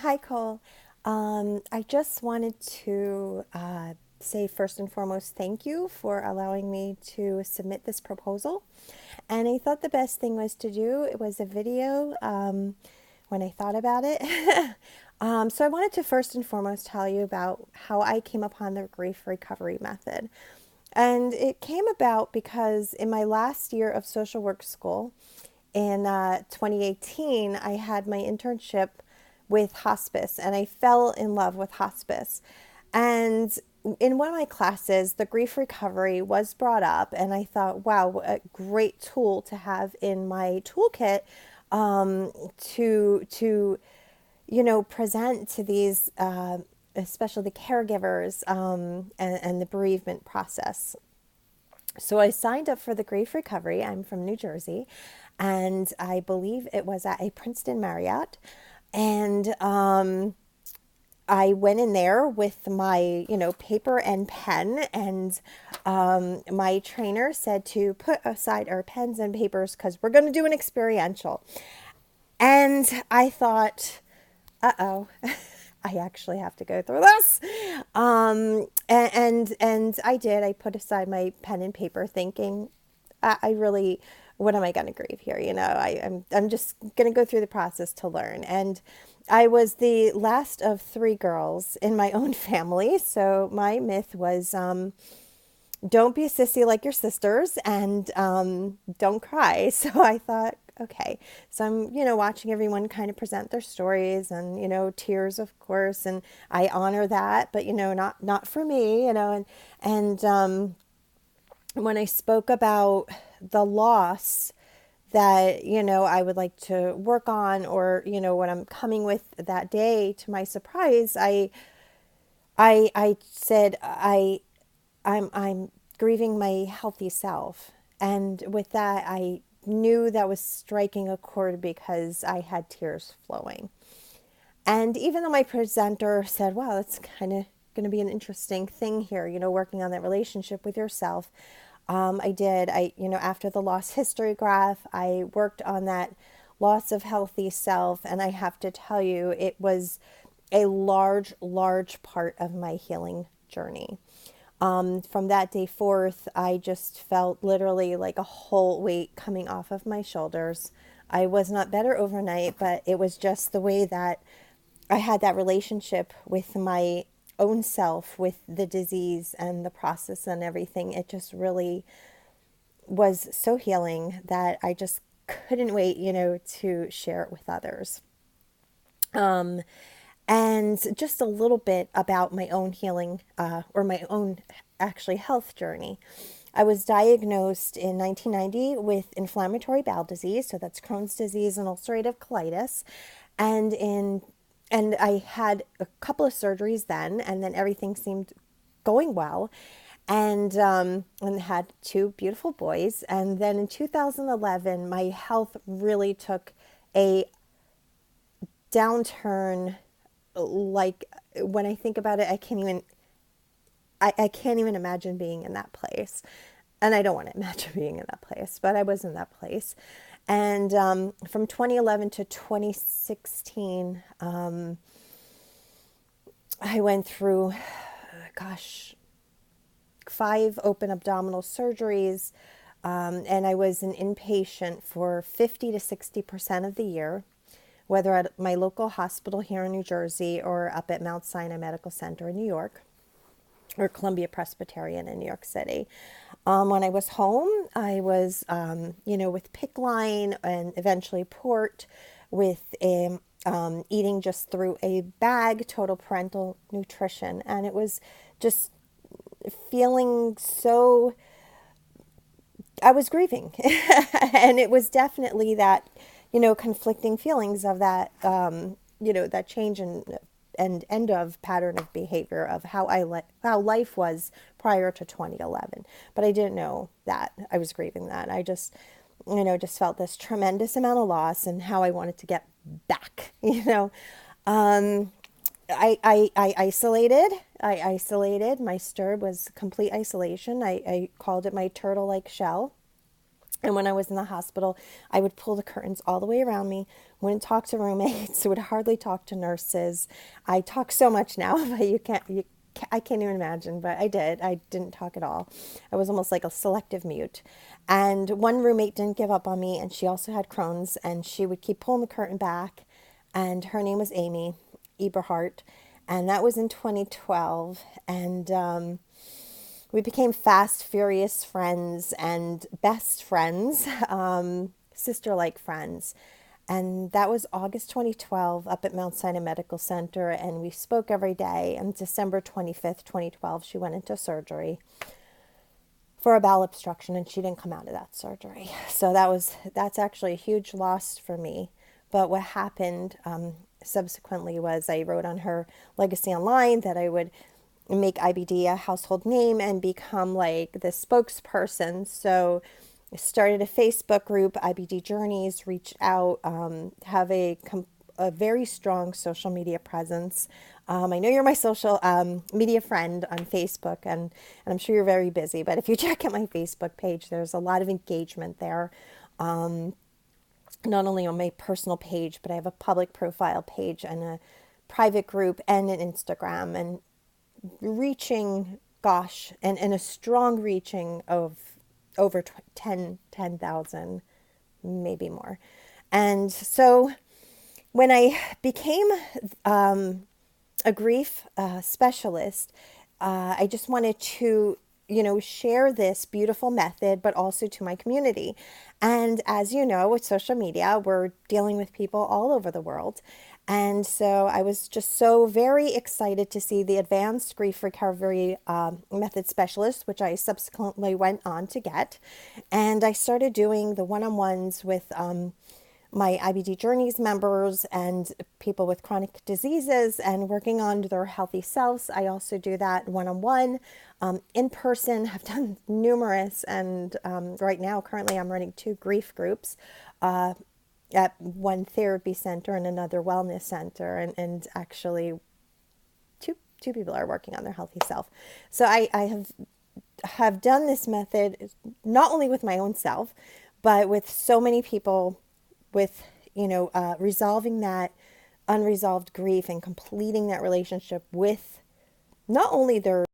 Hi, Cole. I just wanted to say first and foremost, thank you for allowing me to submit this proposal. And I thought the best thing was to do it was a video when I thought about it. So I wanted to first and foremost tell you about how I came upon the grief recovery method. And it came about because in my last year of social work school in 2018, I had my internship with hospice and I fell in love with hospice. And in one of my classes, the grief recovery was brought up, and I thought, wow, what a great tool to have in my toolkit to present to these, especially the caregivers and the bereavement process. So I signed up for the grief recovery. I'm from New Jersey, and I believe it was at a Princeton Marriott. And I went in there with my, paper and pen, and my trainer said to put aside our pens and papers because we're going to do an experiential. And I thought, uh-oh, I actually have to go through this. And I did. I put aside my pen and paper thinking, I really, what am I going to grieve here? I'm just going to go through the process to learn. And I was the last of three girls in my own family. So my myth was, don't be a sissy like your sisters, and don't cry. So I thought, okay. So I'm, watching everyone kind of present their stories, and, tears, of course. And I honor that, but, not for me, and when I spoke about the loss that, I would like to work on, or, what I'm coming with that day, to my surprise, I said I'm grieving my healthy self. And with that, I knew that was striking a chord because I had tears flowing. And even though my presenter said, wow, that's kind of going to be an interesting thing here, working on that relationship with yourself, I did. After the loss history graph, I worked on that loss of healthy self. And I have to tell you, it was a large, large part of my healing journey. From that day forth, I just felt literally like a whole weight coming off of my shoulders. I was not better overnight, but it was just the way that I had that relationship with my own self, with the disease and the process and everything. It just really was so healing that I just couldn't wait, to share it with others. Um, and just a little bit about my own healing, or my own actually health journey. I was diagnosed in 1990 with inflammatory bowel disease, so that's Crohn's disease and ulcerative colitis, and in and I had a couple of surgeries then, and then everything seemed going well, and had two beautiful boys. And then in 2011, my health really took a downturn. Like, when I think about it, I can't even imagine being in that place. And I don't want to imagine being in that place, but I was in that place. And from 2011 to 2016, I went through, gosh, 5 open abdominal surgeries, and I was an inpatient for 50 to 60% of the year, whether at my local hospital here in New Jersey or up at Mount Sinai Medical Center in New York, or Columbia Presbyterian in New York City. When I was home, I was, with PICC line and eventually port, with eating just through a bag, total parental nutrition. And it was just feeling so, I was grieving. And it was definitely that, conflicting feelings of that, that change and end of pattern of behavior of how life was prior to 2011. But I didn't know that I was grieving that. I just felt this tremendous amount of loss and how I wanted to get back. Um, I isolated. I isolated. My stir was complete isolation. I called it my turtle-like shell. And when I was in the hospital, I would pull the curtains all the way around me, wouldn't talk to roommates, would hardly talk to nurses. I talk so much now, but I can't even imagine, but I did. I didn't talk at all. I was almost like a selective mute. And one roommate didn't give up on me, and she also had Crohn's, and she would keep pulling the curtain back. And her name was Amy Eberhardt, and that was in 2012. And we became fast, furious friends and best friends, sister like friends. And that was August 2012 up at Mount Sinai Medical Center. And we spoke every day. And December 25th, 2012, she went into surgery for a bowel obstruction, and she didn't come out of that surgery. So that's actually a huge loss for me. But what happened subsequently was I wrote on her legacy online that I would make IBD a household name and become like the spokesperson. So I started a Facebook group, IBD Journeys, reached out, have a very strong social media presence. I know you're my social media friend on Facebook, and I'm sure you're very busy, but if you check out my Facebook page, there's a lot of engagement there. Not only on my personal page, but I have a public profile page and a private group and an Instagram, and reaching, gosh, and a strong reaching of over 10,000, maybe more. And so when I became a grief specialist, I just wanted to, share this beautiful method, but also to my community. And as you know, with social media, we're dealing with people all over the world. And so I was just so very excited to see the advanced grief recovery method specialist, which I subsequently went on to get. And I started doing the one-on-ones with my IBD Journeys members and people with chronic diseases and working on their healthy selves. I also do that one-on-one, in person. I've done numerous, and right now, currently, I'm running 2 grief groups at one therapy center and another wellness center, and actually two people are working on their healthy self. So I have done this method not only with my own self, but with so many people with, resolving that unresolved grief and completing that relationship with not only their